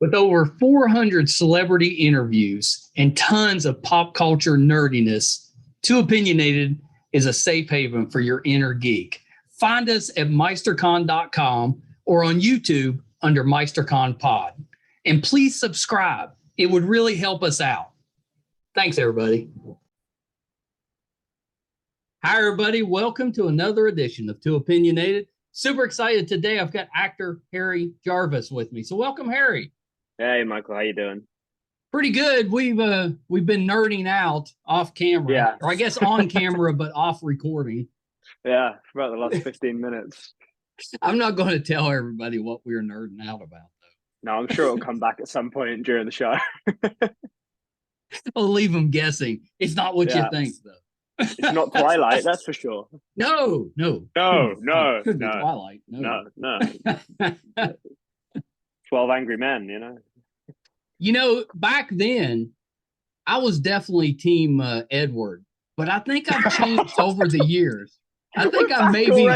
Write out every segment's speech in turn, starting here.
With over 400 celebrity interviews and tons of pop culture nerdiness, Too Opinionated is a safe haven for your inner geek. Find us at MeisterCon.com or on YouTube under MeisterCon Pod. And please subscribe. It would really help us out. Thanks, everybody. Hi, everybody. Welcome to another edition of Too Opinionated. Super excited today. I've got actor Harry Jarvis with me. So welcome, Harry. Hey, Michael. How you doing? Pretty good. We've been nerding out off camera, or I guess on camera, but off recording. Yeah, for about the last 15 minutes. I'm not going to tell everybody what we're nerding out about, though. No, I'm sure it'll come back at some point during the show. I'll leave them guessing. It's not what you think, though. It's not Twilight, that's for sure. No. Could be Twilight. No. 12 Angry Men, you know. You know, back then, I was definitely Team Edward, but I think I've changed over the years. I think I may be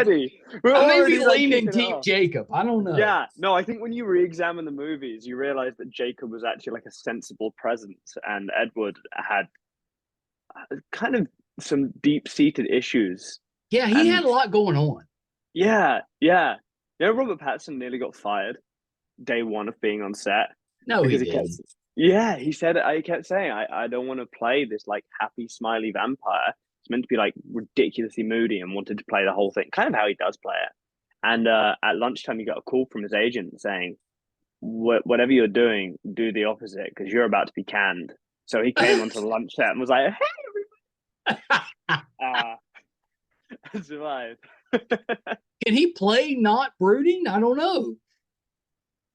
leaning Team Jacob. I don't know. Yeah, no, I think when you re-examine the movies, you realize that Jacob was actually like a sensible presence, and Edward had kind of some deep-seated issues. Yeah, he had a lot going on. Yeah. You know, Robert Pattinson nearly got fired day one of being on set. No, he didn't. He said, I kept saying, I don't want to play this like happy, smiley vampire. It's meant to be like ridiculously moody, and wanted to play the whole thing, kind of how he does play it. And at lunchtime, he got a call from his agent saying, whatever you're doing, do the opposite, because you're about to be canned. So he came onto the lunch set and was like, hey, everybody. I survived. Can he play not brooding? I don't know.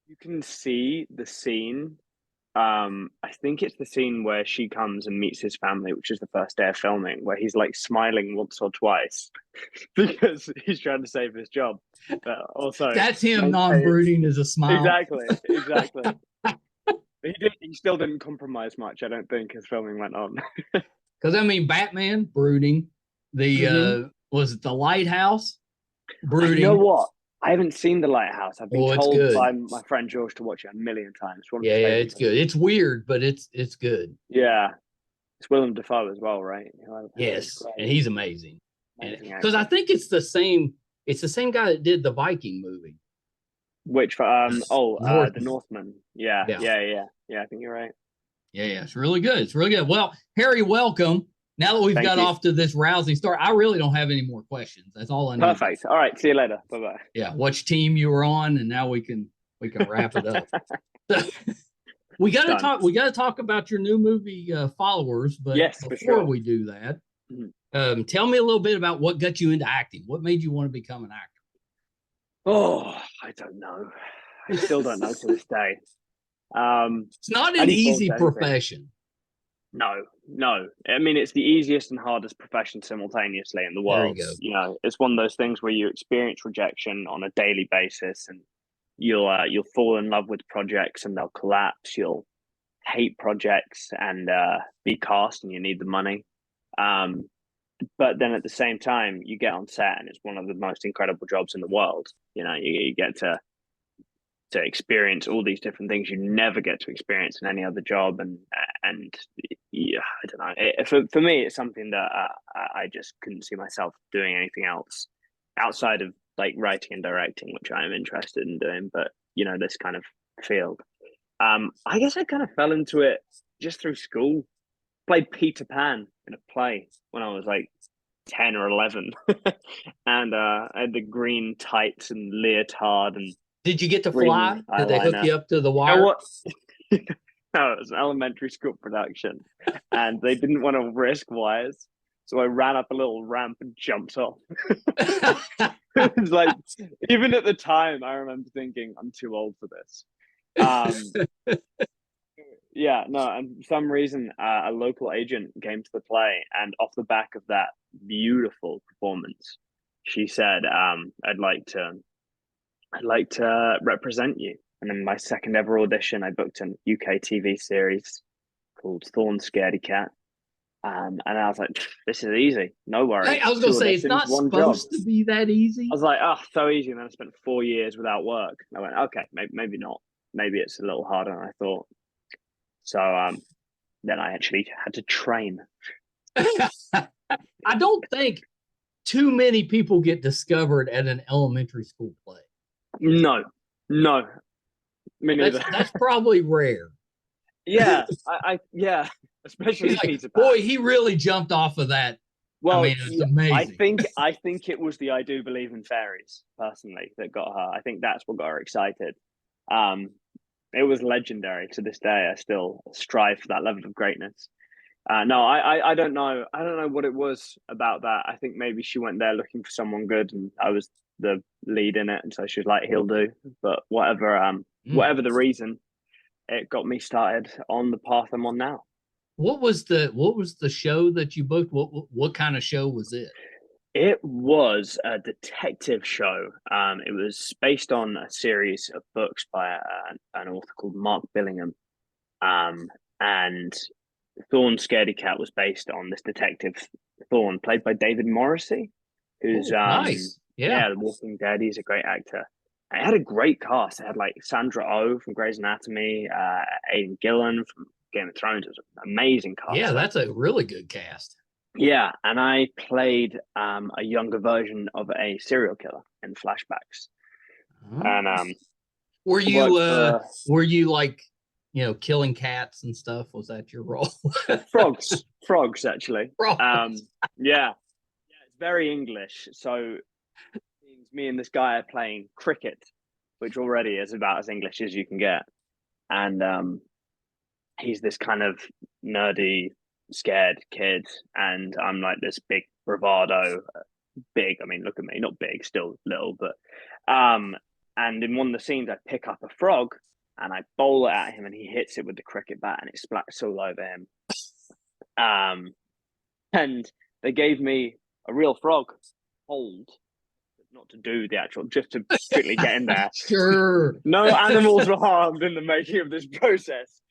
You can see the scene. I think it's the scene where she comes and meets his family, which is the first day of filming, where he's like smiling once or twice because he's trying to save his job. But also, that's him non-brooding as a smile. Exactly. He still didn't compromise much, I don't think, as filming went on. Because I mean, Batman brooding. Was it The Lighthouse? Brooding. You know what? I haven't seen The Lighthouse. I've been told by my friend George to watch it a million times. It's good. It's weird, but it's good. Yeah. It's Willem Dafoe as well, right? Yes, and he's amazing. Because I think it's the same guy that did the Viking movie. Which The Northman. Yeah, I think you're right. Yeah, it's really good. Well, Harry, welcome. Now that we've got off to this rousing start, I really don't have any more questions. That's all I need. Perfect. All right. See you later. Bye-bye. Yeah. Which team you were on, and now we can wrap it up. So, we got to talk about your new movie, Followers. But before we do that, tell me a little bit about what got you into acting. What made you want to become an actor? Oh, I don't know. I still don't know to this day. It's not an easy profession. No. I mean, it's the easiest and hardest profession simultaneously in the world. There you go. You know, it's one of those things where you experience rejection on a daily basis, and you'll fall in love with projects and they'll collapse. You'll hate projects and be cast, and you need the money. But then at the same time, you get on set, and it's one of the most incredible jobs in the world. You know, you get to experience all these different things you never get to experience in any other job, and yeah, I don't know. For me, it's something that I just couldn't see myself doing anything else outside of like writing and directing, which I am interested in doing. But you know, this kind of field, I guess I kind of fell into it just through school. Played Peter Pan in a play when I was like 10 or 11, and I had the green tights and leotard and. Did you get to fly? Did they hook you up to the wire? You know what? No, it was an elementary school production, and they didn't want to risk wires, so I ran up a little ramp and jumped off. It's like, even at the time, I remember thinking, I'm too old for this. Yeah, no, and for some reason, a local agent came to the play, and off the back of that beautiful performance, she said, I'd like to represent you. And then my second ever audition, I booked an UK TV series called Thorn Scaredy Cat. And I was like, this is easy. No worries. Hey, I was going to say, it's not supposed to be that easy. I was like, oh, so easy. And then I spent 4 years without work. And I went, okay, maybe not. maybe it's a little harder than I thought. So then I actually had to train. I don't think too many people get discovered at an elementary school play. No, me neither. That's probably rare. Yeah, yeah, especially Like, Peter Pan. boy, he really jumped off of that. Well, I mean, it's amazing. I think it was the I Do Believe in Fairies personally that got her. I think that's what got her excited. It was legendary. To this day, I still strive for that level of greatness. No, I don't know. I don't know what it was about that. I think maybe she went there looking for someone good, and I was the lead in it, and so she was like, "He'll do." But whatever the reason, it got me started on the path I'm on now. What was the show that you booked? What kind of show was it? It was a detective show. It was based on a series of books by an author called Mark Billingham. And Thorn Scaredy Cat was based on this detective Thorn, played by David Morrissey, who's nice. Yeah, The Walking Dead. He's a great actor. I had a great cast. I had like Sandra Oh from Grey's Anatomy, Aidan Gillen from Game of Thrones. It was an amazing cast. Yeah, that's a really good cast. Yeah, and I played a younger version of a serial killer in flashbacks. And were you like, killing cats and stuff? Was that your role? frogs actually. Frogs. Yeah, it's very English. So me and this guy are playing cricket, which already is about as English as you can get. And he's this kind of nerdy, scared kid, and I'm like this big bravado, big. I mean, look at me, not big, still little, but and in one of the scenes, I pick up a frog and I bowl it at him, and he hits it with the cricket bat, and it splats all over him. And they gave me a real frog hold, not to do the actual, just to quickly get in there. Sure. No animals were harmed in the making of this process.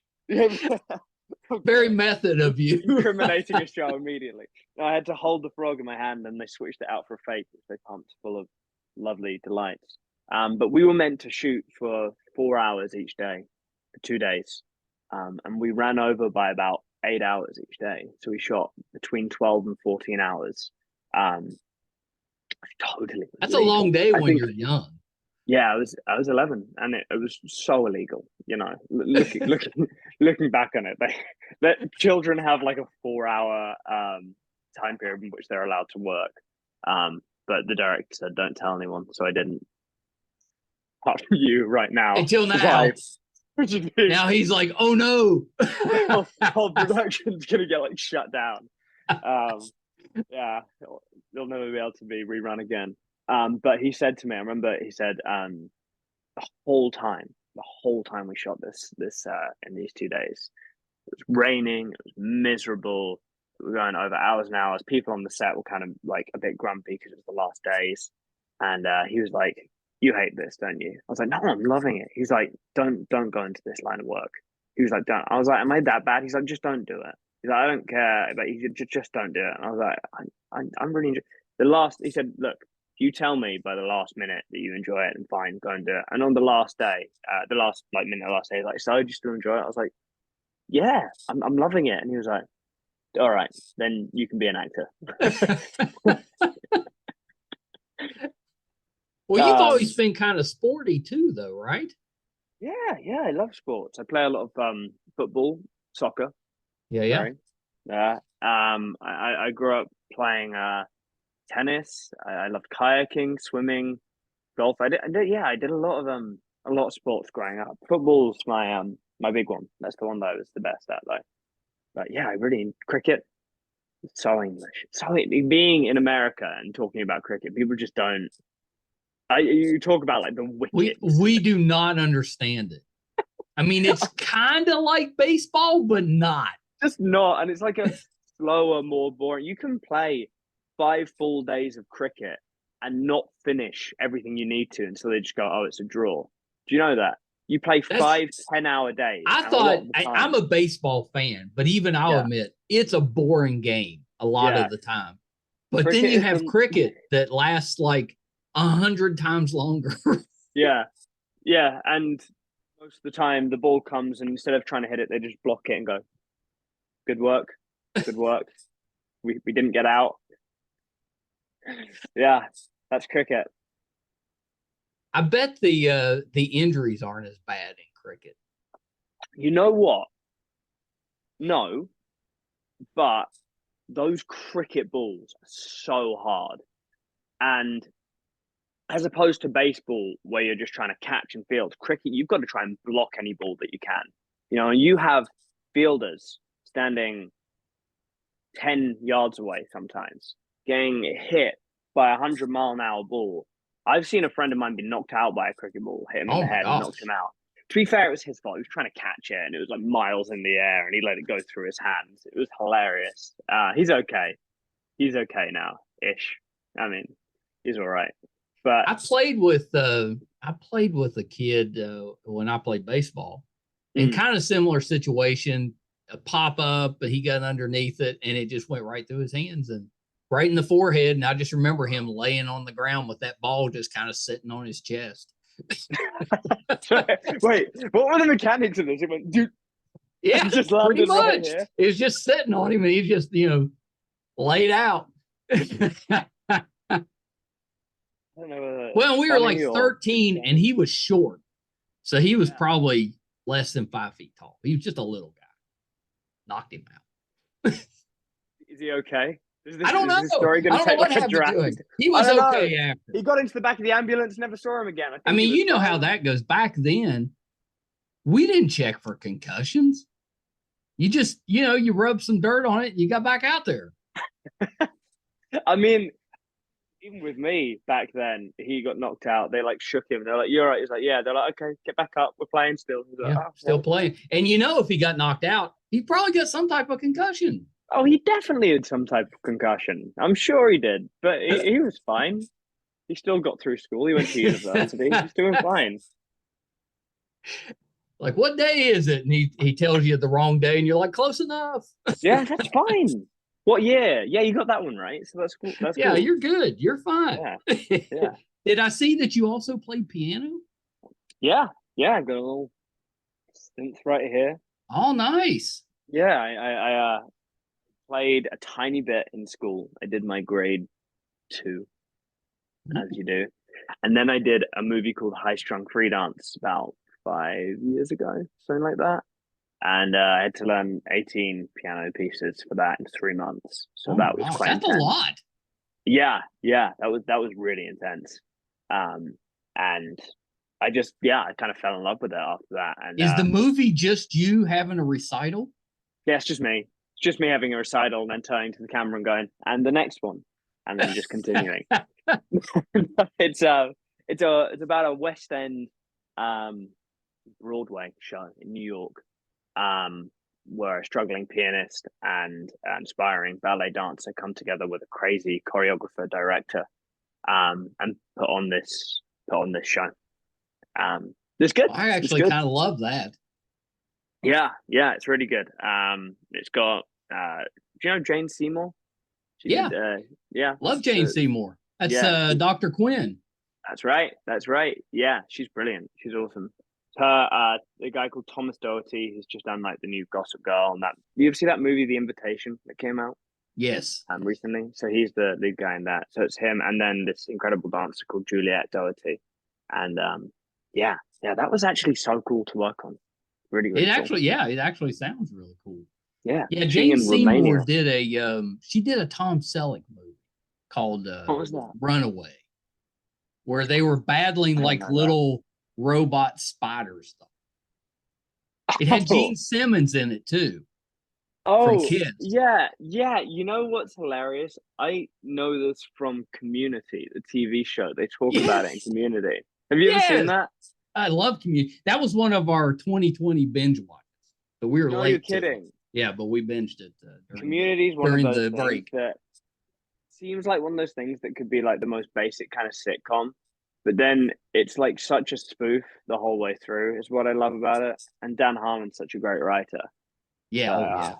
Very method of you. Incriminating a show immediately. I had to hold the frog in my hand, and they switched it out for a fake, which they pumped full of lovely delights. But we were meant to shoot for 4 hours each day, for 2 days. And we ran over by about 8 hours each day. So we shot between 12 and 14 hours. Totally. That's illegal. A long day when you're young. Yeah, I was 11, and it was so illegal. Looking back on it, that children have like a 4-hour time period in which they're allowed to work. But the director said, "Don't tell anyone," so I didn't. Apart from you, right now. Until now. Now he's like, "Oh no, whole production's gonna get like shut down." Yeah, they'll never be able to be rerun again. But he said to me, I remember he said, the whole time we shot this in these 2 days, it was raining, it was miserable, we were going over hours and hours. People on the set were kind of like a bit grumpy because it was the last days. And he was like, "You hate this, don't you?" I was like, "No, I'm loving it." He's like, don't go into this line of work." He was like, "Don't." I was like, "Am I that bad?" He's like, "Just don't do it." He's like, "I don't care, but you just don't do it." And I was like, I'm really he said, "Look, you tell me by the last minute that you enjoy it, and fine, go and do it." And on the last day, the last day, he's like, "So, do you still enjoy it?" I was like, "Yeah, I'm loving it." And he was like, "All right, then you can be an actor." Well, you've always been kind of sporty too, though, right? Yeah, I love sports. I play a lot of football, soccer. Yeah. I grew up playing tennis. I loved kayaking, swimming, golf. I did a lot of sports growing up. Football's my big one. That's the one that I was the best at, though. But yeah, cricket. It's so English. Being in America and talking about cricket, people just don't. You talk about like the wickets. We do not understand it. I mean, it's kind of like baseball, but not. Just not, and it's like a slower, more boring. You can play 5 full days of cricket and not finish everything you need to until they just go, "Oh, it's a draw." Do you know that? You play 5 10-hour days. I thought I'm a baseball fan, but even I'll admit it's a boring game a lot of the time. But cricket then you have cricket that lasts like 100 times longer. Yeah, and Most of the time, the ball comes, and instead of trying to hit it, they just block it and go, "Good work, good work. We didn't get out." Yeah, that's cricket. I bet the injuries aren't as bad in cricket. You know what? No, but those cricket balls are so hard, and as opposed to baseball, where you're just trying to catch and field, cricket, you've got to try and block any ball that you can. And you have fielders standing 10 yards away sometimes, getting hit by 100-mile-an-hour ball. I've seen a friend of mine be knocked out by a cricket ball, hit him in Oh the my head and gosh. knocked him out. To be fair, it was his fault. He was trying to catch it, and it was like miles in the air, and he let it go through his hands. It was hilarious. He's okay. He's okay now, ish. I mean, he's all right. But I played with a kid when I played baseball, in kind of similar situation. A pop up, but he got underneath it, and it just went right through his hands and right in the forehead. And I just remember him laying on the ground with that ball just kind of sitting on his chest. Wait, what were the mechanics of this? It went, dude. Yeah, He just pretty landed right much. here. It was just sitting on him, and he just laid out. I don't know. Well, we were like Funny or- 13, and he was short, so he was Yeah. probably less than 5 feet tall. He was just a little guy. Knocked him out. Is he okay? I don't know. Is this story going I to don't know take what like a happened to him. drastic? He was I don't okay know. after. He got into the back of the ambulance, never saw him again. I mean, you know how that goes. Back then, we didn't check for concussions. You just, you rub some dirt on it and you got back out there. I mean, even with me back then, he got knocked out. They like shook him. They're like, "You're right." He's like, "Yeah." They're like, "Okay, get back up. We're playing still." He's like, Yeah, still playing. And if he got knocked out, he probably got some type of concussion. Oh, he definitely had some type of concussion. I'm sure he did, but he was fine. He still got through school. He went to university. He's doing fine. Like, what day is it? And he tells you the wrong day, and you're like, close enough. Yeah, that's fine. What year? Yeah, you got that one right. So that's cool. That's Yeah, cool. you're good. You're fine. Yeah. Did I see that you also played piano? Yeah. I got a little synth right here. Oh, nice. Yeah, I played a tiny bit in school. I did my grade 2, as you do, and then I did a movie called High Strung Free Dance about 5 years ago, something like that. And I had to learn 18 piano pieces for that in 3 months. So that was quite that's intense. a lot. Yeah, that was really intense. And I kind of fell in love with it after that. And is the movie just you having a recital? Yeah, it's just me. It's just me having a recital and then turning to the camera and going, and the next one, and then just continuing. It's about a West End Broadway show in New York, where a struggling pianist and an aspiring ballet dancer come together with a crazy choreographer director, and put on this show. It's good. I actually kind of love that. Yeah, it's really good. It's got do you know Jane Seymour? Love Jane Seymour. That's Dr. Quinn. That's right. Yeah, she's brilliant. She's awesome. Her the guy called Thomas Doherty, who's just done like the new Gossip Girl and that. You ever see that movie The Invitation that came out? Yes. Recently. So he's the lead guy in that. So it's him, and then this incredible dancer called Juliette Doherty. And that was actually so cool to work on. Really, really cool. It actually sounds really cool. Yeah. Jane Seymour did a Tom Selleck movie called what was that? Runaway, where they were battling like little robot spider stuff. It had Gene Simmons in it too. Oh, from Kids. Yeah. You know what's hilarious? I know this from Community, the TV show. They talk about it in Community. Have you ever seen that? I love Community. That was one of our 2020 binge watches. So we were late. You're kidding. Yeah, but we binged it. Community's one of those break. That seems like one of those things that could be like the most basic kind of sitcom, but then it's like such a spoof the whole way through is what I love about it. And Dan Harmon's such a great writer. Yeah.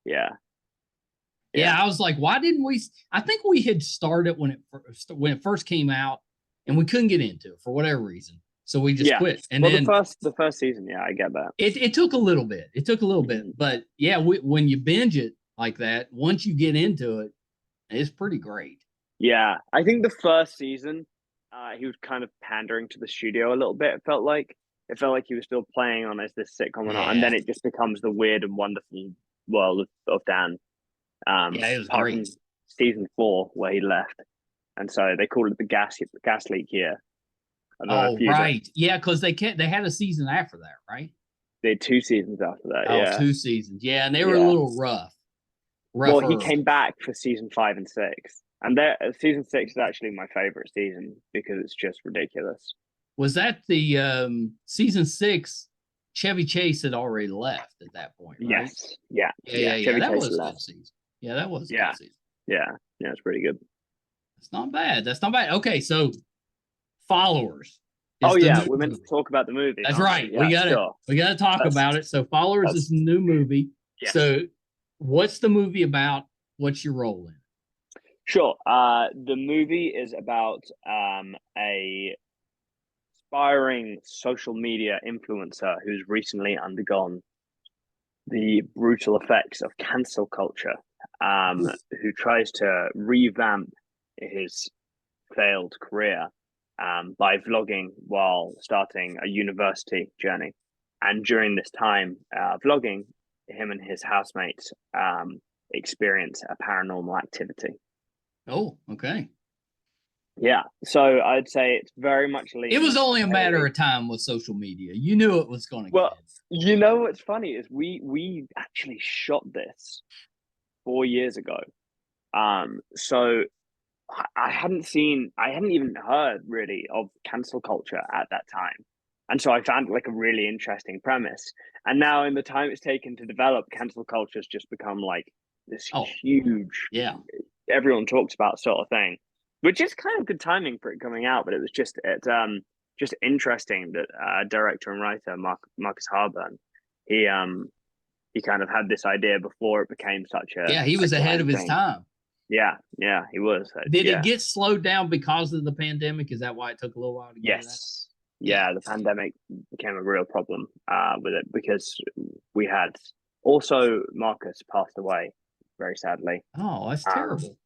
Yeah, I was like, why didn't we? I think we had started when it first came out, and we couldn't get into it for whatever reason. So we just Yeah. quit. And Well, then the first season, yeah, I get that. it took a little bit. It took a little bit. But yeah, when you binge it like that, once you get into it, it's pretty great. Yeah, I think the first season, he was kind of pandering to the studio a little bit. It felt like he was still playing on as this sitcom, and then it just becomes the weird and wonderful world of Dan. Yeah, it was Apart great. from season 4 where he left, and so they called it the gas leak year. I don't know Oh, if you right. Yeah, because they had a season after that, right? They had 2 seasons after that. Oh, Yeah, 2 seasons. Yeah, and they were a yeah. little rough. Well, he Rougher. came back for season 5 and 6, and season 6 is actually my favorite season because it's just ridiculous. Was that the season 6? Chevy Chase had already left at that point, right? Yes. Yeah. Yeah. That was a good season. Yeah, that was a good season. Yeah, it's pretty good. That's not bad. Okay, so Followers. Oh yeah, we're meant to talk about the movie. That's right. Yeah, we gotta talk about it. So Followers is a new movie. Yes. So what's the movie about? What's your role in it? Sure. The movie is about a aspiring social media influencer who's recently undergone the brutal effects of cancel culture, who tries to revamp his failed career by vlogging while starting a university journey. And during this time vlogging, him and his housemates experience a paranormal activity. Oh, okay. Yeah, so I'd say it's very much it was only a matter of time with social media. You knew it was going to well, you know what's funny is we actually shot this 4 years ago. So I hadn't even heard really of cancel culture at that time. And so I found it like a really interesting premise. And now in the time it's taken to develop, cancel culture has just become like this huge, everyone talks about sort of thing, which is kind of good timing for it coming out. But it was just interesting that director and writer Marcus Harburn, he kind of had this idea before it became such a he was ahead of his time. Yeah, he was. Did it get slowed down because of the pandemic? Is that why it took a little while to get that? Yeah, the pandemic became a real problem with it because we had also Marcus passed away very sadly. Oh, that's terrible.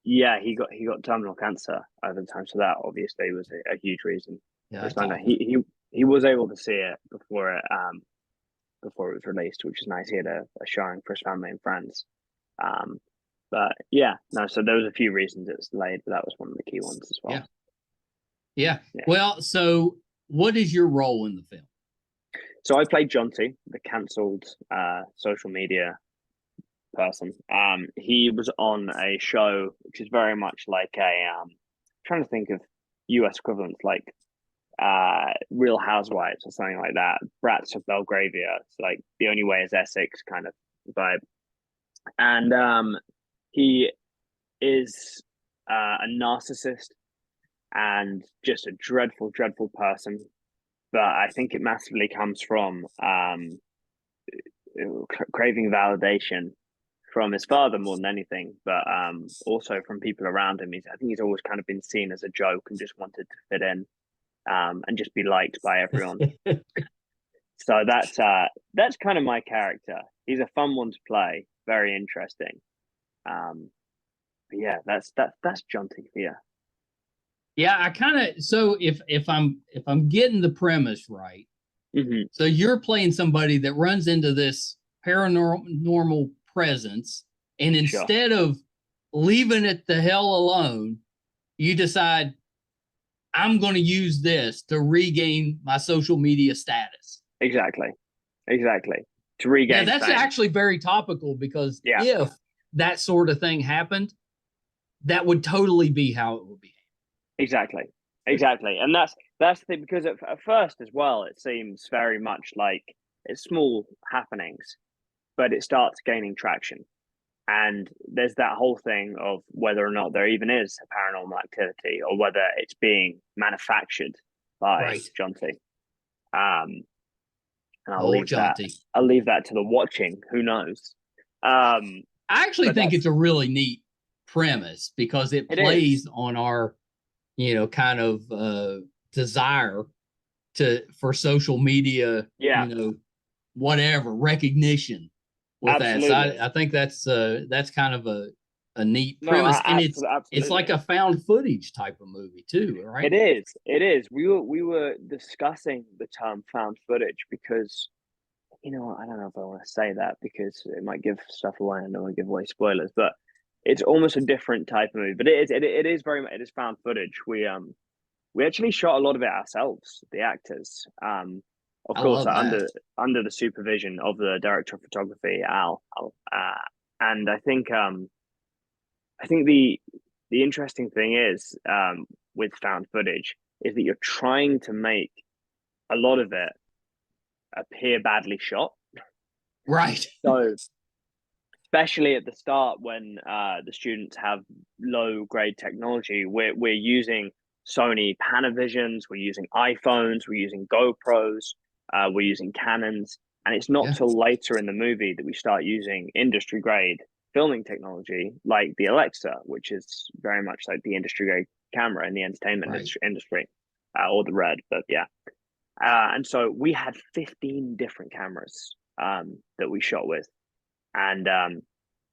Yeah, he got terminal cancer over the time, so that obviously was a huge reason. Yeah, he was able to see it before it was released, which is nice. He had a showing for his family and friends. But yeah, no, so there was a few reasons it's delayed, but that was one of the key ones as well. Yeah. Well, so what is your role in the film? So I played Jonty, the cancelled social media person. He was on a show which is very much like I'm trying to think of US equivalents like Real Housewives or something like that. Brats of Belgravia. It's like The Only Way is Essex kind of vibe. And he is a narcissist and just a dreadful, dreadful person. But I think it massively comes from craving validation from his father more than anything, but also from people around him. I think he's always kind of been seen as a joke and just wanted to fit in and just be liked by everyone. So that's kind of my character. He's a fun one to play, very interesting. But yeah, that's Jonty. Yeah, I kind of so if I'm getting the premise right, so you're playing somebody that runs into this paranormal presence, and instead of leaving it the hell alone, you decide I'm going to use this to regain my social media status. Exactly. To regain. Yeah, that's actually very topical because if that sort of thing happened, that would totally be how it would be. Exactly. And that's the thing, because at first as well, it seems very much like it's small happenings, but it starts gaining traction. And there's that whole thing of whether or not there even is a paranormal activity or whether it's being manufactured by Jonty. And I'll leave that to the watching. Who knows? I actually think it's a really neat premise because it plays on our, kind of desire for social media, Yeah, whatever recognition with that. So absolutely. I think that's kind of a neat No, premise, and it's like absolutely. a found footage type of movie too, right? It is. It is. We were discussing the term found footage because I don't know if I want to say that because it might give stuff away and I don't want to give away spoilers, but it's almost a different type of movie. But it is very much it is found footage. We actually shot a lot of it ourselves, the actors. Of I course, love that. under the supervision of the director of photography, Al. And I think the interesting thing is with found footage is that you're trying to make a lot of it appear badly shot. Right. So especially at the start when the students have low grade technology, we're using Sony Panavisions, we're using iPhones, we're using GoPros, we're using Canons, and it's not Yeah. till later in the movie that we start using industry grade filming technology like the Alexa, which is very much like the industry grade camera in the entertainment Right. industry, or the Red, but yeah. And so we had 15 different cameras that we shot with, and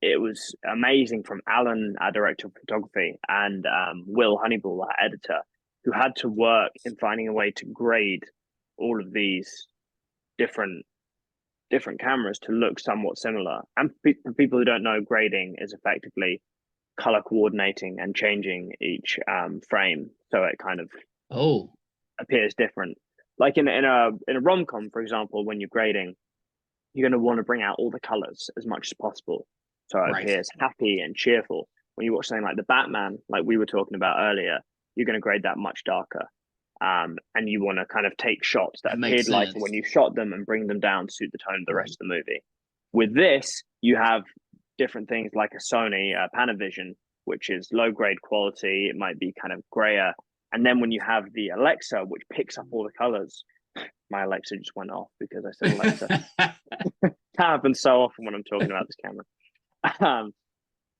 it was amazing from Alan, our director of photography, and Will Honeyball, our editor, who had to work in finding a way to grade all of these different cameras to look somewhat similar. And for people who don't know, grading is effectively color coordinating and changing each frame so it kind of Oh, appears different. Like in a rom com, for example, when you're grading, you're going to want to bring out all the colors as much as possible so it right. appears happy and cheerful. When you watch something like the Batman, like we were talking about earlier, you're going to grade that much darker. And you want to kind of take shots that That makes appeared lighter when sense. you shot them and bring them down to suit the tone of the rest Right. of the movie. With this, you have different things like a Sony Panavision, which is low grade quality. It might be kind of grayer. And then when you have the Alexa, which picks up all the colors, my Alexa just went off because I said Alexa. That happens so often when I'm talking about this camera.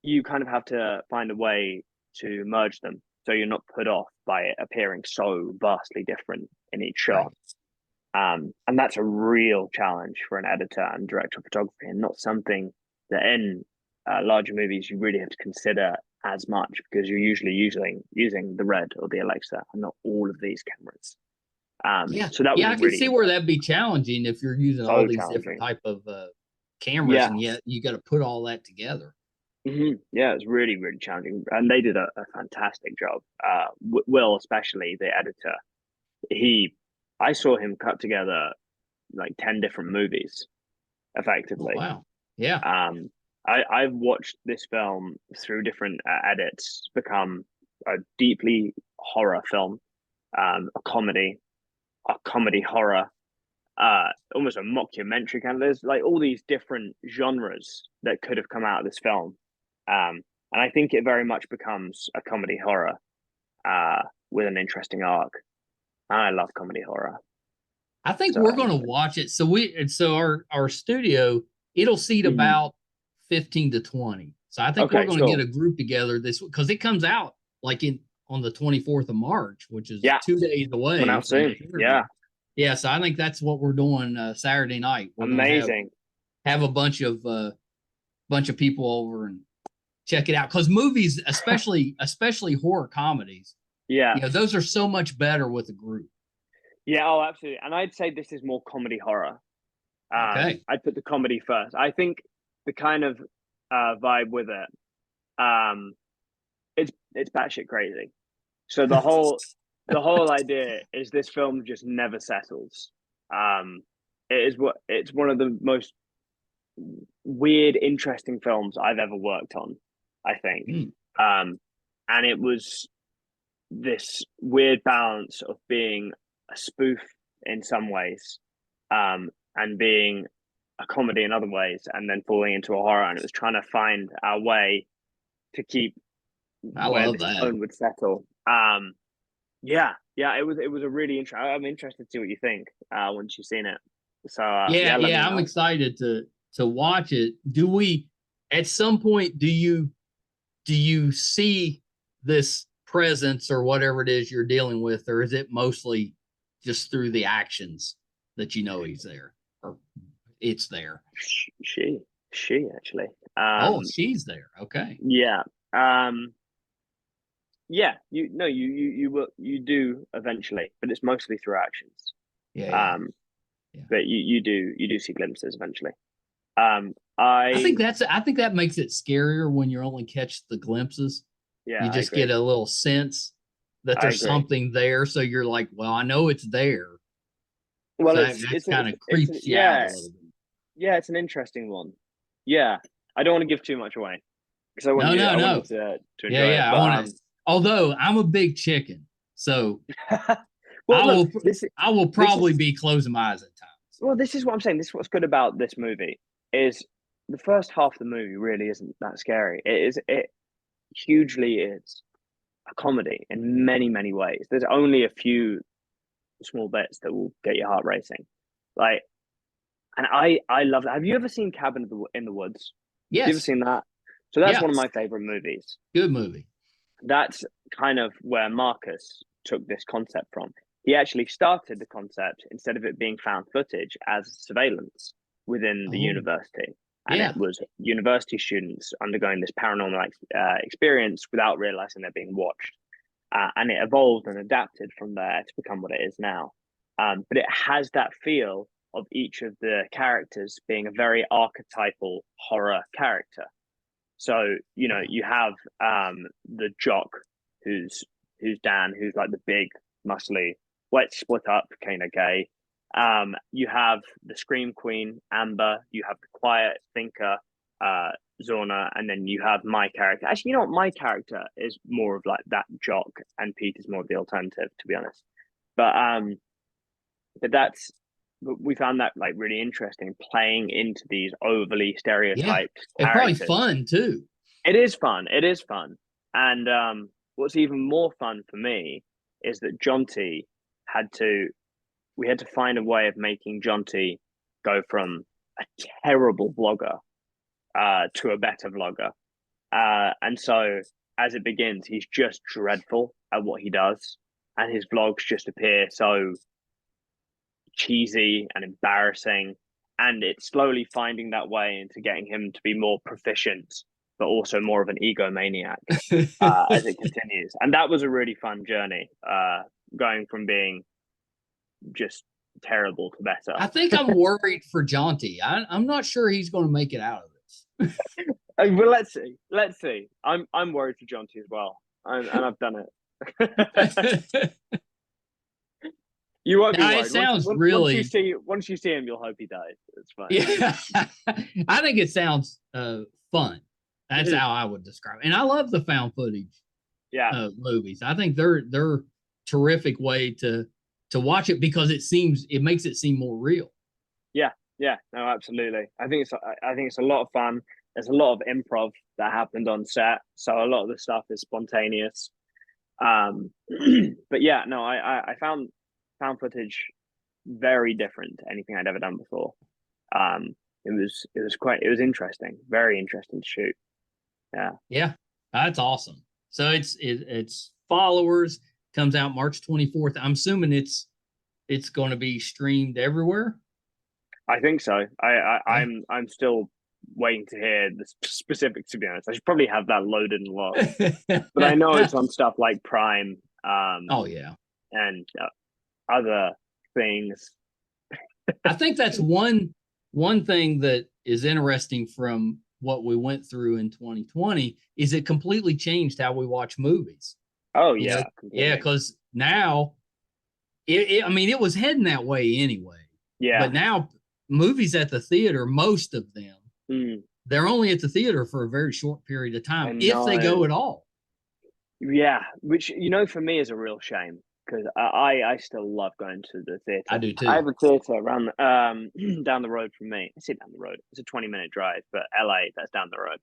You kind of have to find a way to merge them so you're not put off by it appearing so vastly different in each Right. shot. And that's a real challenge for an editor and director of photography, and not something that in larger movies you really have to consider as much because you're usually using the Red or the Alexa and not all of these cameras. Yeah. So that was Yeah, a I can really see where that'd be challenging if you're using all so these different challenging. type of cameras, Yeah, and yet you got to put all that together. Yeah, it's really, really challenging, and they did a fantastic job. Will, especially the editor, he, I saw him cut together like 10 different movies Oh, effectively. wow. Yeah. Um, I've watched this film through different edits become a deeply horror film, a comedy horror, almost a mockumentary kind of. There's like all these different genres that could have come out of this film, and I think it very much becomes a comedy horror uh, with an interesting arc. And I love comedy horror, I think so we're going to watch it. So our studio, it'll seat Mhm. about 15 to 20. So I think we're Okay, going to get sure. a group together this because it comes out like on the 24th of March, which is Yeah, 2 days coming away out from soon. this interview. Yeah, Yeah, so I think that's what we're doing Saturday night. We're going to amazing. have a bunch of people over and check it out because movies, especially horror comedies, Yeah, those are so much better with a group. yeah. Oh, absolutely. And I'd say this is more comedy horror. Okay. I'd put the comedy first. I think the kind of vibe with it, it's batshit crazy. So the whole idea is this film just never settles. Um, it's one of the most weird, interesting films I've ever worked on. I think, Mm, um, and it was this weird balance of being a spoof in some ways, and being a comedy in other ways, and then falling into a horror. And it was trying to find our way to keep I where love this that. tone would settle. Yeah, it was a really interesting. I'm interested to see what you think once you've seen it. So Yeah, yeah, let me yeah, I'm know. excited to watch it. Do we at some point do you see this presence or whatever it is you're dealing with, or is it mostly just through the actions that you know he's there or it's there? She actually. Oh, she's there. Okay. Yeah. Yeah. You do eventually, but it's mostly through actions. Yeah. Yeah. But you do see glimpses eventually. I think that makes it scarier when you only catch the glimpses. Yeah, You I just agree. get a little sense that there's something there. So you're like, well, I know it's there. Well, so that kind of creeps you out a little bit. Yeah, it's an interesting one. Yeah. I don't want to give too much away because I want No. you to enjoy it. Yeah. But, I want to. Although I'm a big chicken, so well, I will probably be closing my eyes at times. Well, this is what I'm saying. This is what's good about this movie is the first half of the movie really isn't that scary. It hugely is a comedy in many, many ways. There's only a few small bits that will get your heart racing. Like, and I love that. Have you ever seen Cabin in the Woods? Yes. Have you ever seen that? So that's one of my favorite movies. Good movie. That's kind of where Marcus took this concept from. He actually started the concept, instead of it being found footage, as surveillance within the university. And it was university students undergoing this paranormal experience without realizing they're being watched. And it evolved and adapted from there to become what it is now. But it has that feel of each of the characters being a very archetypal horror character. So, you have the jock who's Dan, who's like the big, muscly, it's split up, kind of gay. You have the Scream Queen, Amber. You have the quiet thinker, Zorna, and then you have my character. Actually, you know what? My character is more of like that jock, and Pete is more of the alternative, to be honest. But we found that like really interesting, playing into these overly stereotyped characters. It's probably fun too. It is fun. And what's even more fun for me is that we had to find a way of making Jonty go from a terrible vlogger to a better vlogger. And so as it begins, he's just dreadful at what he does. And his vlogs just appear so cheesy and embarrassing. And it's slowly finding that way into getting him to be more proficient, but also more of an egomaniac as it continues. And that was a really fun journey, going from being just terrible to better. I think I'm worried for Jonty. I'm not sure he's going to make it out of this. Well, let's see. I'm worried for Jonty as well, and I've done it. You won't be worried. It sounds really. Once you see him, you'll hope he dies. It's fine. Yeah, I think it sounds fun. That's how I would describe it. And I love the found footage. Movies. I think they're terrific way to watch it because it makes it seem more real. Yeah, no, absolutely. I think it's a lot of fun. There's a lot of improv that happened on set, so a lot of the stuff is spontaneous. But yeah, no, I found footage very different to anything I'd ever done before. It was interesting, very interesting to shoot. Yeah, that's awesome. So it's Followers comes out March 24th. I'm assuming it's going to be streamed everywhere. I think so. I'm still waiting to hear the specifics. To be honest, I should probably have that loaded and locked. But I know it's on stuff like Prime. And other things. I think that's one thing that is interesting from what we went through in 2020 is it completely changed how we watch movies. Oh yeah, yeah, because now it was heading that way anyway. Yeah, but now movies at the theater, most of them, they're only at the theater for a very short period of time, if they go at all. Yeah, which for me is a real shame because I still love going to the theater. I do too. I have a theater around down the road from me. I say down the road. It's a 20-minute drive, but LA, that's down the road.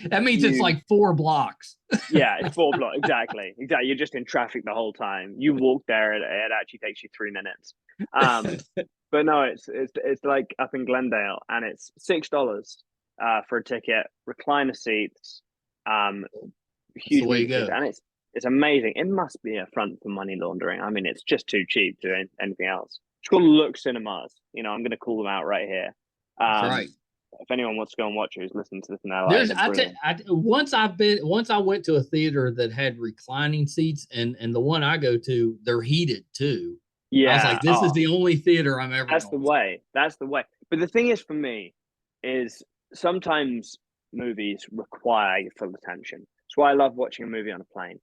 That means it's like 4 blocks. Yeah, it's 4 blocks. Exactly. You're just in traffic the whole time. You walk there, it actually takes you 3 minutes. But no, it's like up in Glendale, and it's $6 for a ticket, recliner seats, huge movie, and It's amazing. It must be a front for money laundering. I mean, it's just too cheap to do anything else. It's called Look Cinemas. You know, I'm going to call them out right here. That's right. If anyone wants to go and watch it, who's listening to this in LA, There's once I went to a theater that had reclining seats, and the one I go to, they're heated too. Yeah, I was like, this is the only theater I'm ever. That's the way. That's the way. But the thing is, for me, is sometimes movies require your full attention. That's why I love watching a movie on a plane.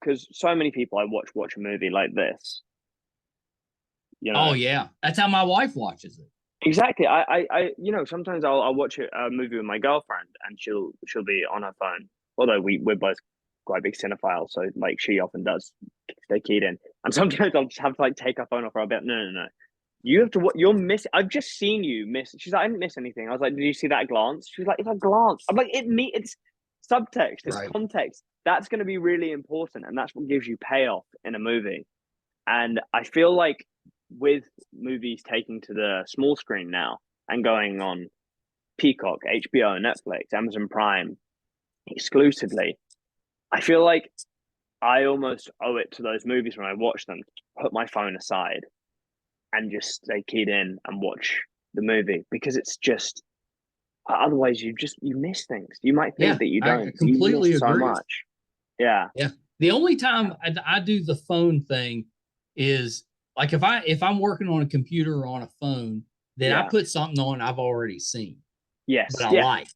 Because so many people I watch a movie like this. You know? Oh yeah, that's how my wife watches it. Exactly. I you know, sometimes I'll watch a movie with my girlfriend, and she'll be on her phone. Although we're both quite big cinephiles, so like she often does stay keyed in. And sometimes I'll just have to like take her phone off her. I'll be like, no. You have to what you're missing. I've just seen you miss. She's like, I didn't miss anything. I was like, did you see that glance? She's like, it's a glance. I'm like, it's subtext, it's context. That's going to be really important, and that's what gives you payoff in a movie. And I feel like with movies taking to the small screen now and going on Peacock, HBO, Netflix, Amazon Prime exclusively, I feel like I almost owe it to those movies when I watch them to put my phone aside and just stay keyed in and watch the movie, because it's just otherwise you miss things. You might think that you don't. I completely agree. So much. Yeah. The only time I do the phone thing is like if I'm working on a computer or on a phone, then I put something on I've already seen. Yes. But I like.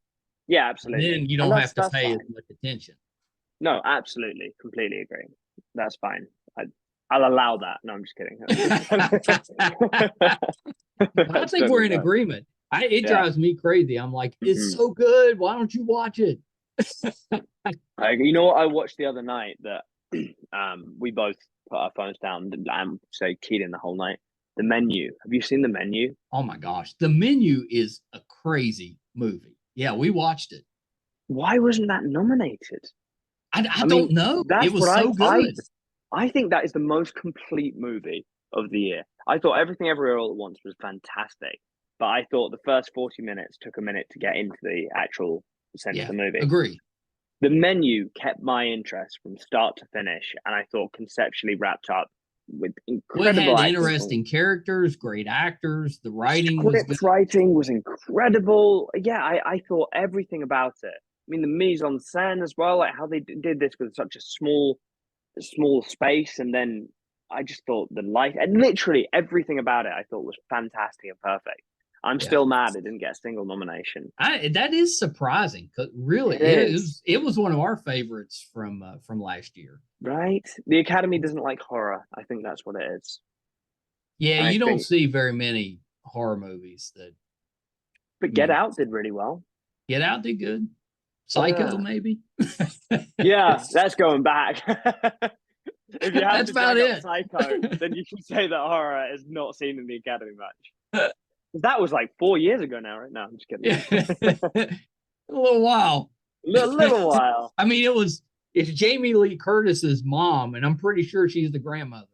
Yeah, absolutely. And then you don't have to pay as much attention. No, absolutely. Completely agree. That's fine. I'll allow that. No, I'm just kidding. I think we're in agreement. It drives me crazy. I'm like, it's so good. Why don't you watch it? You know what I watched the other night that we both put our phones down and say keyed in the whole night? The Menu. Have you seen The Menu? Oh my gosh. The Menu is a crazy movie. Yeah, we watched it. Why wasn't that nominated? I don't know. It was so good. I think that is the most complete movie of the year. I thought Everything Everywhere All at Once was fantastic, but I thought the first 40 minutes took a minute to get into the actual sense of the movie. Agree. The Menu kept my interest from start to finish, and I thought conceptually wrapped up with incredible interesting characters, great actors. The writing writing was incredible. Yeah, I thought everything about it. I mean, the mise en scène as well, like how they did this with such a small space, and then I just thought the light and literally everything about it I thought was fantastic and perfect. I'm still mad it didn't get a single nomination. That is surprising, because really it was one of our favorites from last year. Right? The Academy doesn't like horror. I think that's what it is. Yeah, you don't see very many horror movies that. But Get Out did really well. Get Out did good. Psycho, maybe. Yeah, that's going back. If you have that's about it. Psycho, then you can say that horror is not seen in the Academy much. That was like 4 years ago now, right? No, I'm just kidding. A little while. A little while. I mean, it's Jamie Lee Curtis's mom, and I'm pretty sure she's the grandmother.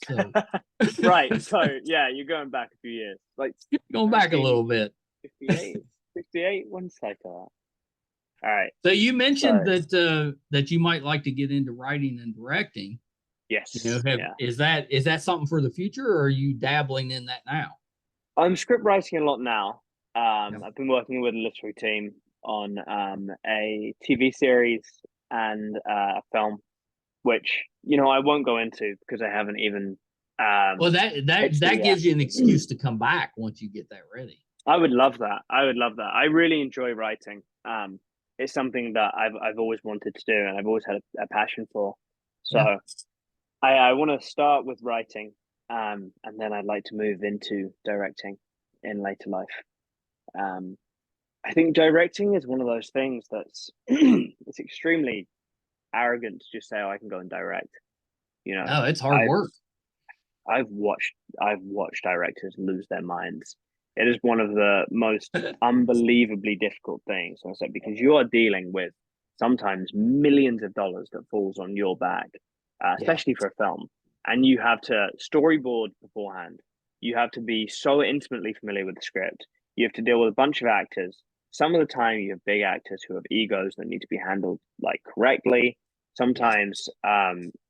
So. Right. So yeah, you're going back a few years. Like going back a little bit. 58. When's Psycho? All right. So you mentioned that you might like to get into writing and directing. Yes. Is that something for the future, or are you dabbling in that now? I'm script writing a lot now. I've been working with a literary team on a TV series and a film, which I won't go into because I haven't even. Well, that gives you an excuse to come back once you get that ready. I would love that. I really enjoy writing. It's something that I've always wanted to do, and I've always had a passion for. So, I want to start with writing, and then I'd like to move into directing in later life. I think directing is one of those things that's it's extremely arrogant to just say, "Oh, I can go and direct." No, it's hard work. I've watched directors lose their minds. It is one of the most unbelievably difficult things. I said, because you are dealing with sometimes millions of dollars that falls on your back, especially for a film, and you have to storyboard beforehand. You have to be so intimately familiar with the script. You have to deal with a bunch of actors. Some of the time, you have big actors who have egos that need to be handled correctly. Sometimes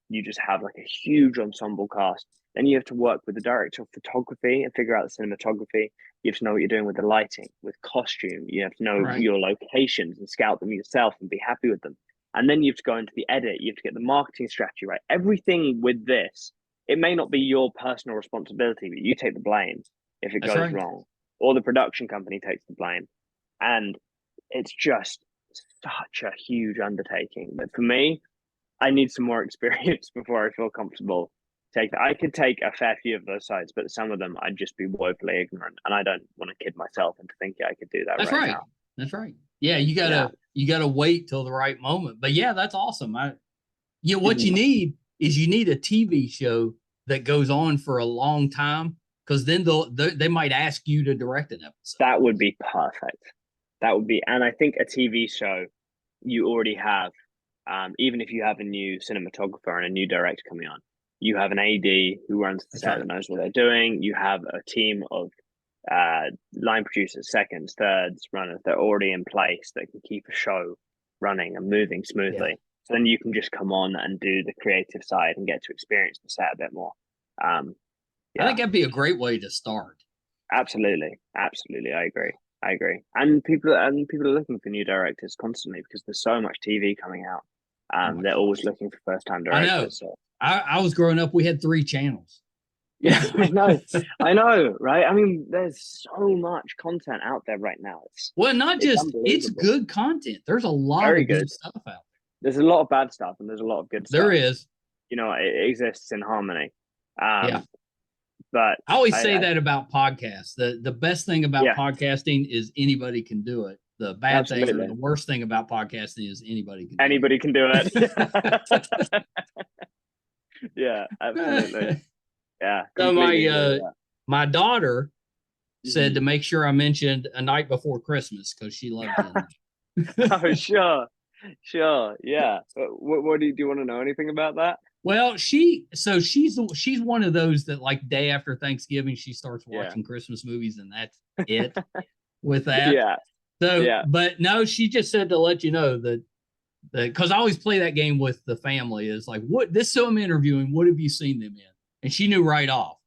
you just have like a huge ensemble cast. Then you have to work with the director of photography and figure out the cinematography. You have to know what you're doing with the lighting, with costume. You have to know your locations and scout them yourself and be happy with them. And then you have to go into the edit. You have to get the marketing strategy right. Everything with this, it may not be your personal responsibility, but you take the blame if it goes wrong, or the production company takes the blame. And it's just such a huge undertaking. But for me, I need some more experience before I feel comfortable. I could take a fair few of those sites, but some of them I'd just be woefully ignorant, and I don't want to kid myself into thinking I could do that. That's right now. That's right. Yeah, you gotta wait till the right moment. But yeah, that's awesome. What you need is you need a TV show that goes on for a long time, because then they might ask you to direct an episode. That would be perfect. That would be, and I think a TV show you already have. Even if you have a new cinematographer and a new director coming on, you have an AD who runs the set and knows what they're doing. You have a team of line producers, seconds, thirds, runners. They're already in place that can keep a show running and moving smoothly. Yeah. So then you can just come on and do the creative side and get to experience the set a bit more. I think that'd be a great way to start. Absolutely. I agree. And people are looking for new directors constantly because there's so much TV coming out. They're always looking for first-time directors. I know. So. I was growing up, we had 3 channels. Yeah, I know, right? I mean, there's so much content out there right now. It's good content. There's a lot of good stuff out there. There's a lot of bad stuff and there's a lot of good stuff. There is. It exists in harmony. But I always say that about podcasts. The best thing about podcasting is anybody can do it. The bad thing, or the worst thing about podcasting is anybody can do it. Yeah, absolutely. Yeah. So my daughter said to make sure I mentioned A Night Before Christmas because she loved it. Oh, sure. Yeah. What do you want to know anything about that? Well, she's one of those that like day after Thanksgiving she starts watching Christmas movies and that's it with that. Yeah. So, but no, she just said to let you know that because I always play that game with the family is like, so I'm interviewing, what have you seen them in? And she knew right off.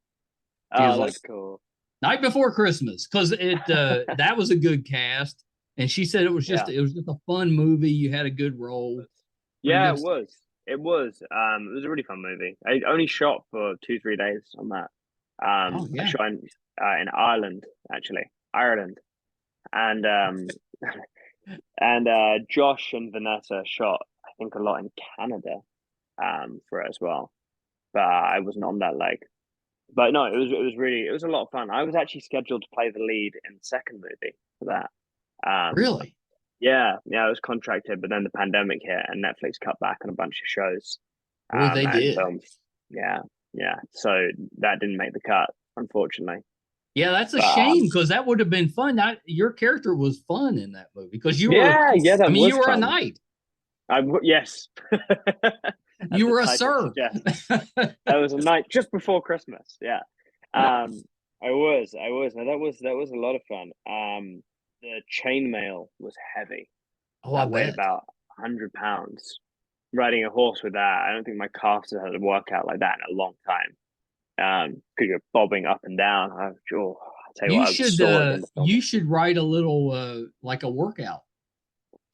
Oh, that's cool. Night Before Christmas, because that was a good cast. And she said it was just a fun movie. You had a good role. Yeah, it was. It was a really fun movie. I only shot for 2-3 days on that. I shot in Ireland, and Josh and Vanessa shot, I think, a lot in Canada for it as well. But I wasn't on that leg. But no, it was a lot of fun. I was actually scheduled to play the lead in the second movie for that. Really? Yeah, I was contracted, but then the pandemic hit and Netflix cut back on a bunch of shows. Well, they did. Films. Yeah. So that didn't make the cut, unfortunately. Yeah, that's a shame because that would have been fun. Your character was fun in that movie because you were. You were fun. A knight. Yes. You were a sir. Yes. That was a night just before Christmas. Yeah. I was. No, that was a lot of fun. The chainmail was heavy. Oh, I weighed about 100 pounds. Riding a horse with that, I don't think my calves have had a workout like that in a long time. Because you're bobbing up and down. I'll tell you what, you should write a little like a workout.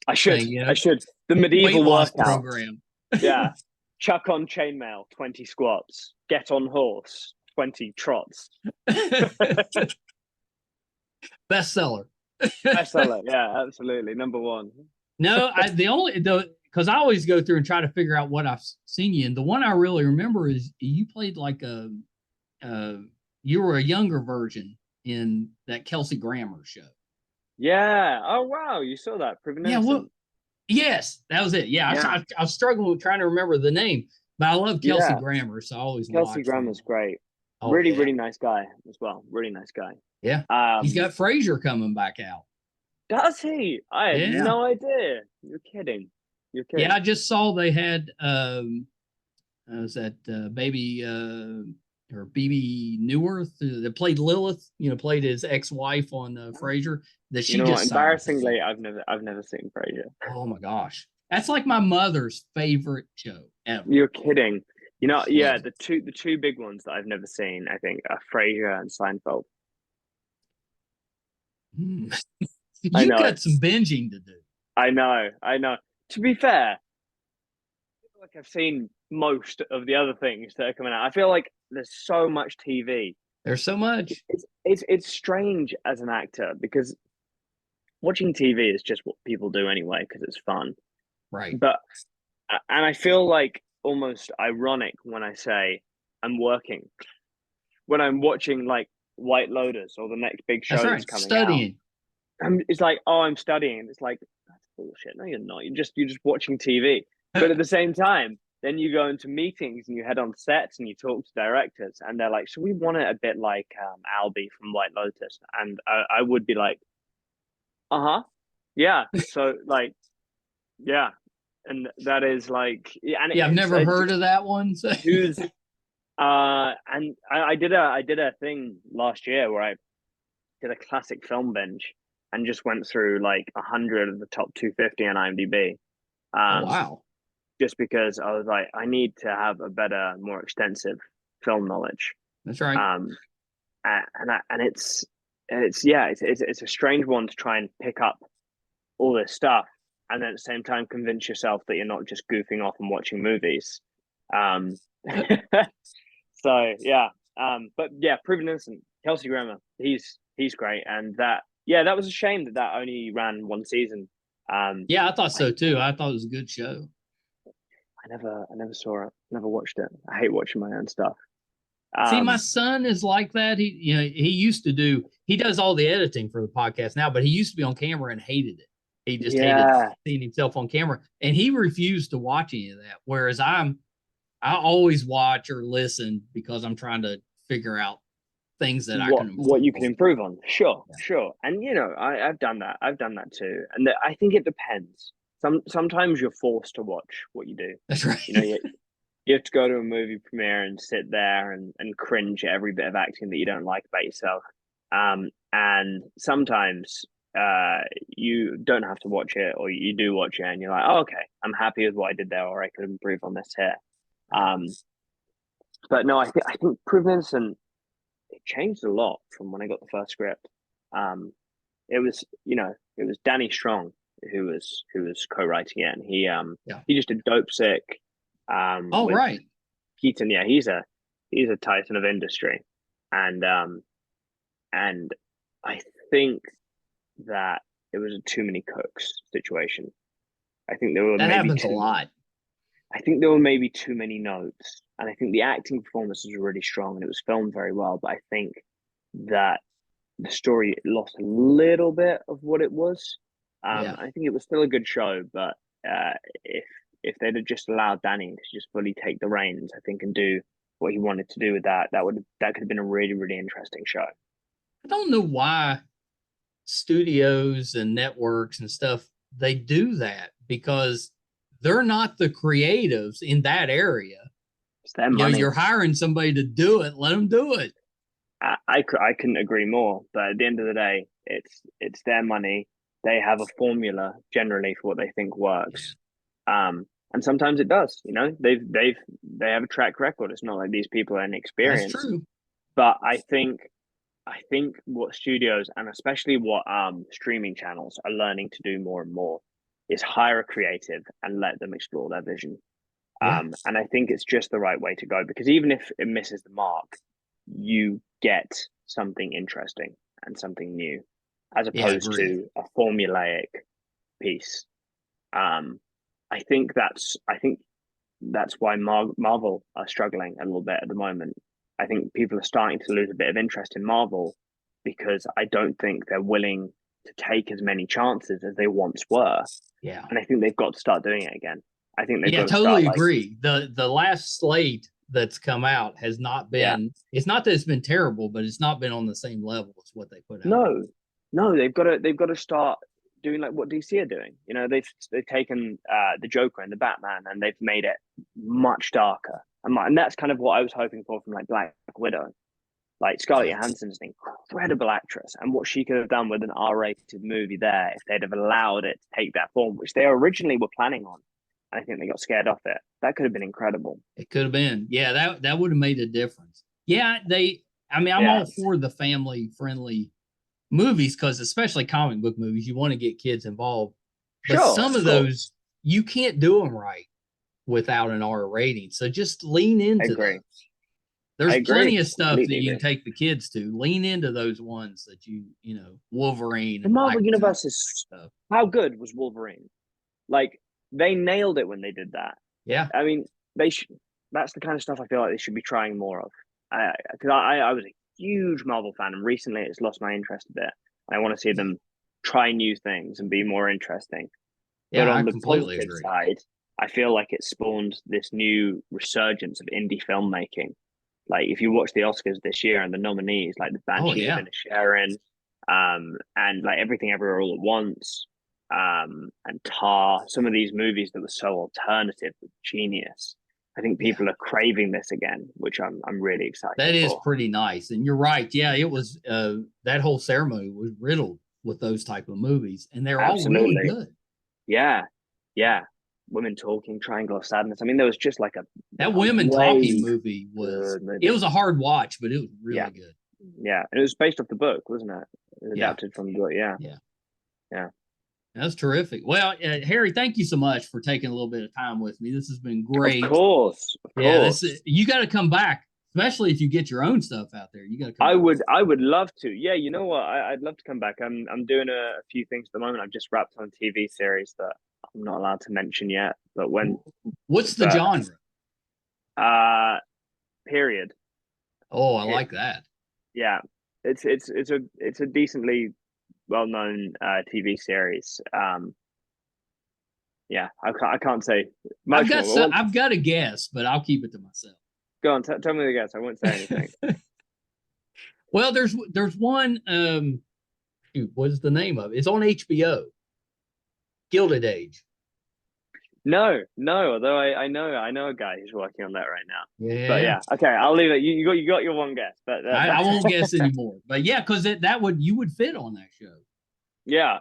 I should. I should. The medieval workout program. Yeah. Chuck on chainmail, 20 squats. Get on horse, 20 trots. Bestseller. Bestseller, yeah, absolutely. Number 1. No, because I always go through and try to figure out what I've seen you in. The one I really remember is you played like you were a younger version in that Kelsey Grammer show. Yeah. Oh, wow. You saw that. Yes, that was it. Yeah. I was struggling with trying to remember the name, but I love Kelsey Grammer, so I always Kelsey Grammer's great. Oh, really nice guy as well. Really nice guy. Yeah. He's got Frasier coming back out. Does he? I had no idea. You're kidding. Yeah, I just saw they had was that baby or BB Newirth that played Lilith, played his ex-wife on Frasier. That she just embarrassingly, I've never seen Frasier. Oh my gosh, That's like my mother's favorite show ever. You're kidding. You know, yeah, the two big ones that I've never seen, I think, are Frasier and Seinfeld. You got some binging to do. I know. To be fair, I feel like I've seen most of the other things that are coming out. I feel like there's so much TV. There's so much. It's strange as an actor because watching TV is just what people do anyway because it's fun. Right. But and I feel like almost ironic when I say I'm working, when I'm watching like White Lotus or the next big show that's coming studying. out. It's like, oh, I'm studying. It's like, that's bullshit. No, you're not. You're just watching TV. But at the same time, then you go into meetings and you head on sets and you talk to directors and they're like, so we want it a bit like Albie from White Lotus. And I would be like, yeah. So like, yeah. And that is like, and I've never heard of that one. So. Who's and I did a thing last year where I did a classic film binge and just went through like 100 of the top 250 on IMDb. Wow. Just because I was like, I need to have a better, more extensive film knowledge. That's right. And it's a strange one to try and pick up all this stuff and then at the same time convince yourself that you're not just goofing off and watching movies. So yeah, but yeah, Proven Innocent, Kelsey Grammer, he's great, and that was a shame that only ran one season. Yeah, I thought so too. I thought it was a good show. I never saw it, never watched it. I hate watching my own stuff. See, my son is like that. He does all the editing for the podcast now, but he used to be on camera and hated it. He just hated seeing himself on camera, and he refused to watch any of that. Whereas I always watch or listen because I'm trying to figure out things that what you can improve on. Sure. And I've done that. I've done that too. And I think it depends. Sometimes you're forced to watch what you do. That's right. You have to go to a movie premiere and sit there and cringe at every bit of acting that you don't like about yourself. And sometimes you don't have to watch it, or you do watch it and you're like, oh, okay, I'm happy with what I did there, or I could improve on this here. But no, I think Proven Innocent, it changed a lot from when I got the first script. It was Danny Strong who was co-writing it, and he just did Dope Sick. Right. Keaton, yeah, he's a titan of industry, and I think that it was a too many cooks situation. I think there were that happens a lot. I think there were maybe too many notes, and I think the acting performance was really strong and it was filmed very well. But I think that the story lost a little bit of what it was. I think it was still a good show, but if they'd have just allowed Danny to just fully take the reins, I think, and do what he wanted to do with that could have been a really, really interesting show. I don't know why studios and networks and stuff, they do that, because they're not the creatives in that area. It's their money. You're hiring somebody to do it. Let them do it. I couldn't agree more. But at the end of the day, it's their money. They have a formula generally for what they think works, and sometimes it does. They have a track record. It's not like these people are inexperienced. That's true. But I think what studios, and especially what streaming channels, are learning to do more and more is hire a creative and let them explore their vision. And I think it's just the right way to go, because even if it misses the mark, you get something interesting and something new, as opposed to a formulaic piece. I think that's why Marvel are struggling a little bit at the moment. I think people are starting to lose a bit of interest in Marvel because I don't think they're willing to take as many chances as they once were. Yeah. And I think they've got to start doing it again. I think they've got to totally start, agree. The last slate that's come out has not been, it's not that it's been terrible, but it's not been on the same level as what they put out. No, they've got to start doing like what DC are doing. They've taken the Joker and the Batman and they've made it much darker. And that's kind of what I was hoping for from like Black Widow. Like Scarlett Johansson's an incredible actress, and what she could have done with an R-rated movie there if they'd have allowed it to take that form, which they originally were planning on. I think they got scared off it. That could have been incredible. It could have been. Yeah, that would have made a difference. Yeah, I'm all for the family friendly movies because especially comic book movies, you want to get kids involved. But some of those you can't do them right without an R rating. So just lean into those. There's plenty of stuff that you can take the kids to. Lean into those ones that Wolverine. The Marvel Universe is stuff. How good was Wolverine? Like they nailed it when they did that. Yeah. I mean, they should. That's the kind of stuff I feel like they should be trying more of. Because I was a huge Marvel fan, and recently it's lost my interest a bit. I want to see them try new things and be more interesting. Yeah, but on the positive side, I feel like it spawned this new resurgence of indie filmmaking. Like if you watch the Oscars this year and the nominees, like the Banshees of Inisherin, and like Everything Everywhere All at Once, and Tar, some of these movies that were so alternative with genius. I think people are craving this again, which I'm really excited. That is pretty nice, and you're right. Yeah, it was that whole ceremony was riddled with those type of movies, and they're all really good. Yeah. Women Talking, Triangle of Sadness. I mean, there was just like that Women Talking movie was. It was a hard watch, but it was really good. Yeah, and it was based off the book, wasn't it? It was adapted from the book. Yeah. That's terrific. Well, Harry, thank you so much for taking a little bit of time with me. This has been great. Of course. You got to come back, especially if you get your own stuff out there. You got to come back. I would love to. Yeah, you know what? I'd love to come back. I'm doing a few things at the moment. I've just wrapped on a TV series that I'm not allowed to mention yet. But what's the genre? Period. Oh, I like that. Yeah, it's a decently well-known TV series. Yeah, I can't say much. I've got a guess, but I'll keep it to myself. Go on, tell me the guess. I won't say anything. Well, there's one. What is the name of it? It's on HBO. Gilded Age. No. Although I know a guy who's working on that right now. Yeah. But yeah, okay. I'll leave it. You got your one guess, but I won't guess anymore. But yeah, because you would fit on that show. Yeah.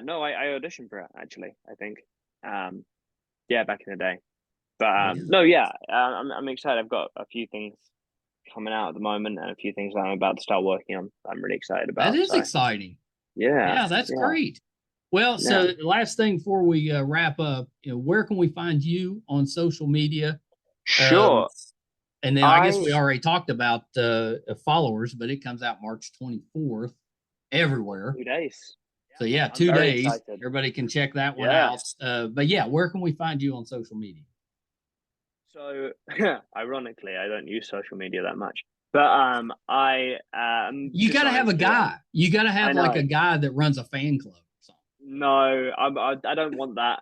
No, I auditioned for it actually. I think, back in the day. But I'm excited. I've got a few things coming out at the moment, and a few things that I'm about to start working on. I'm really excited about. That is exciting. Yeah, that's great. Well, so last thing before we wrap up, where can we find you on social media? Sure. And then I guess we already talked about followers, but it comes out March 24th everywhere. 2 days. So 2 days. Excited. Everybody can check that one out. But where can we find you on social media? So ironically, I don't use social media that much. But you got to have a guy. You got to have like a guy that runs a fan club. No, I don't want that.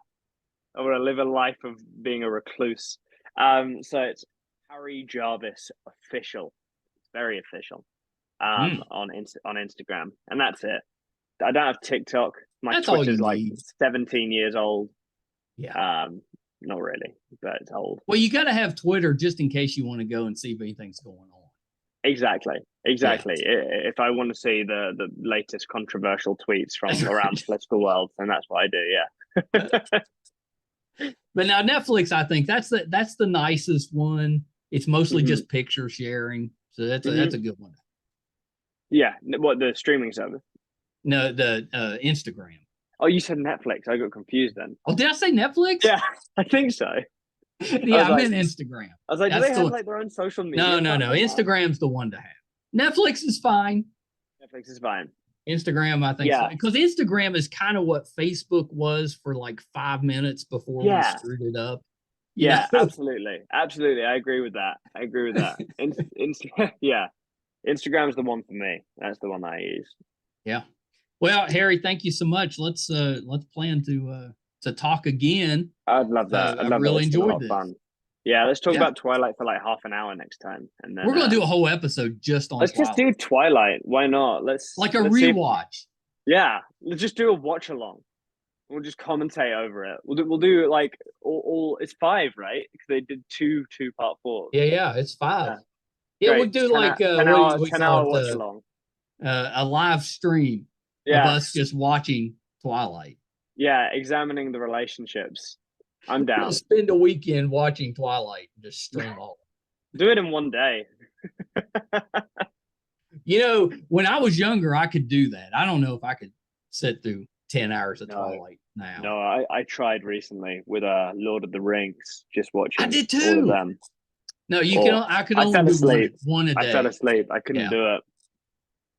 I want to live a life of being a recluse. So it's Harry Jarvis official. It's very official. On Instagram, and that's it. I don't have TikTok. My Twitter's like 17 years old. Yeah. Not really, but it's old. Well, you got to have Twitter just in case you want to go and see if anything's going on. Exactly. Yeah. If I want to see the latest controversial tweets from around the political world, then that's what I do. Yeah. But now Netflix, I think that's the nicest one. It's mostly just picture sharing, so that's a good one. Yeah. What, the streaming service? No, the Instagram. Oh, you said Netflix. I got confused then. Oh, did I say Netflix? Yeah, I think so. I meant Instagram. I was like, do they have like their own social media? No. Instagram's the one to have. Netflix is fine. Instagram, I think, because Instagram is kind of what Facebook was for like 5 minutes before we screwed it up. Yeah, absolutely. I agree with that. Instagram is the one for me. That's the one I use. Yeah. Well, Harry, thank you so much. Let's plan to talk again. I'd love that. I really enjoyed this. Fun. Yeah, let's talk about Twilight for like half an hour next time, and then we're gonna do a whole episode just on. Let's just do Twilight. Why not? Let's rewatch. Let's just do a watch along. We'll just commentate over it. We'll do like all. It's 5, right? Because they did two part 4s. Yeah, it's 5. Yeah, Great. we'll do 10 like 10 what hour, we 10 call hour it, watch along. a live stream of Yeah. us just watching Twilight. Yeah, examining the relationships. I'm down. We'll spend a weekend watching Twilight and just stream all. Do it in one day. You know, when I was younger, I could do that. I don't know if I could sit through 10 hours of Twilight now. No, I tried recently with Lord of the Rings, just watching I did all of too. them. No, you can. I could only fell do asleep. one a day. I fell asleep. I couldn't do it.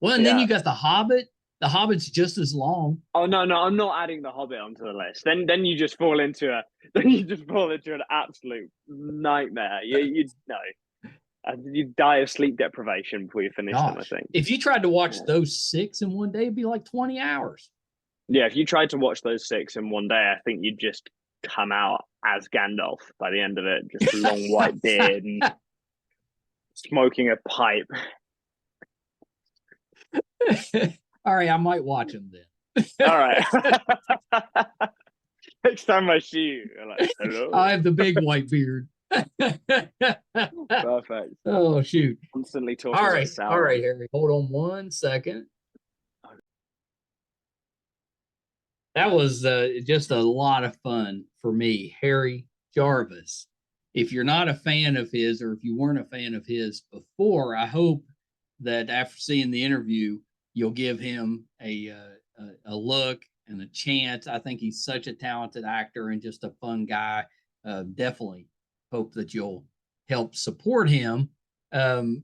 Well, and then you got The Hobbit. The Hobbit's just as long. Oh no, I'm not adding The Hobbit onto the list. Then you just fall into an absolute nightmare. You die of sleep deprivation before you finish them, I think. If you tried to watch those 6 in one day, it'd be like 20 hours. Yeah, if you tried to watch those 6 in one day, I think you'd just come out as Gandalf by the end of it. Just a long white beard and smoking a pipe. All right, I might watch them then. All right. Next time I see you, you're like, hello. I have the big white beard. Perfect. Oh, shoot. Constantly talking. All right, Harry. Hold on 1 second. That was just a lot of fun for me, Harry Jarvis. If you're not a fan of his, or if you weren't a fan of his before, I hope that after seeing the interview, you'll give him a look and a chance. I think he's such a talented actor and just a fun guy. Definitely hope that you'll help support him. The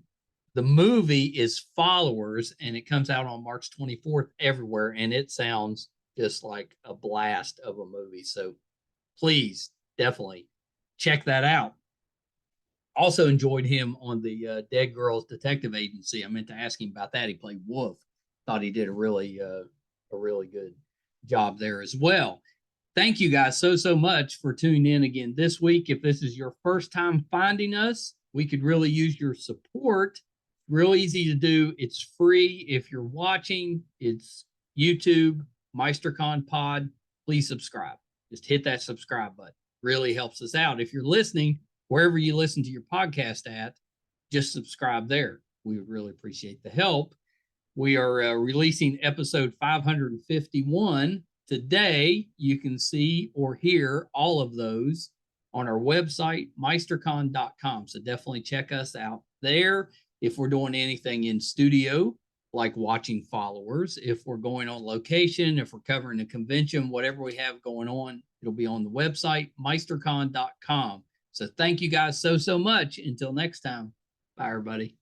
movie is Followers, and it comes out on March 24th everywhere, and it sounds just like a blast of a movie. So please, definitely check that out. Also enjoyed him on the Dead Girls Detective Agency. I meant to ask him about that. He played Wolf. Thought he did a really good job there as well. Thank you guys so much for tuning in again this week. If this is your first time finding us, we could really use your support. Real easy to do. It's free. If you're watching, it's YouTube, MeisterCon Pod. Please subscribe. Just hit that subscribe button. Really helps us out. If you're listening, wherever you listen to your podcast at, just subscribe there. We would really appreciate the help. We are releasing episode 551 today. You can see or hear all of those on our website, meistercon.com. So definitely check us out there. If we're doing anything in studio, like watching Followers, if we're going on location, if we're covering a convention, whatever we have going on, it'll be on the website, meistercon.com. So thank you guys so much. Until next time. Bye, everybody.